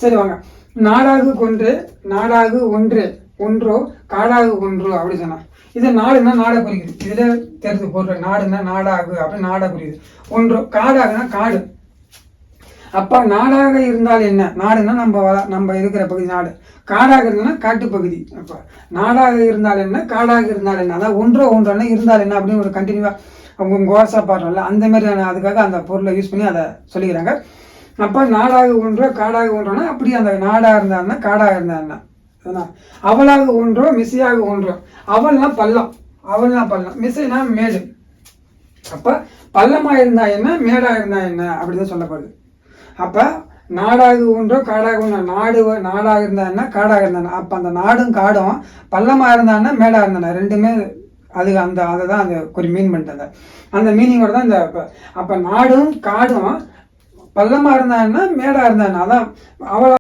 சரி வாங்க. நாடாகு கொன்று, நாடாகு ஒன்று, ஒன்றோ காடாகு ஒன்று அப்படி சொன்னா இது நாடுன்னா நாடை குறிக்குது. இதுல தெரிஞ்சு போடுற நாடுன்னா நாடாகு அப்படின்னு நாடை குறிக்குது. ஒன்றோ காடாகுன்னா காடு. அப்ப நாடாக இருந்தால் என்ன? நாடுன்னா நம்ம இருக்கிற பகுதி நாடு. காடாக இருந்தா காட்டுப்பகுதி. அப்ப நாடாக இருந்தால் என்ன, காடாக இருந்தால் என்ன, அதான் ஒன்றோ ஒன்றோன்னா இருந்தால் என்ன அப்படின்னு ஒரு கண்டினியூவா அவங்க கோசா பாடுறோம்ல, அந்த மாதிரி அதுக்காக அந்த பொருளை யூஸ் பண்ணி அதை சொல்லிக்கிறாங்க. அப்ப நாடாக ஒன்றோ காடாக ஒன்றோன்னா அப்படி அந்த நாடா இருந்தாருன்னா காடாக இருந்தாருன்னா அவளாக ஒன்றோ மிசையாக ஒன்றோ. அவள்னா பள்ளம், அவள்னா பள்ளம், மிசைனா மேடு. அப்ப பள்ளமா இருந்தா என்ன, மேடா இருந்தா என்ன அப்படிதான் சொல்லப்படுது. அப்ப நாடாக ஒன்றோ காடாக ஒன்றோ, நாடாக இருந்தா காடாக இருந்தா. அப்ப அந்த நாடும் காடும் பள்ளமா இருந்தான்னா மேடா இருந்தா ரெண்டுமே அது அதை தான் அந்த ஒரு மீன் பண்ணிட்டாங்க. அந்த மீனிங்கோட தான் இந்த அப்ப நாடும் காடும் பள்ளமா இருந்தான்னா மேடா இருந்தான்னா அதான் அவளா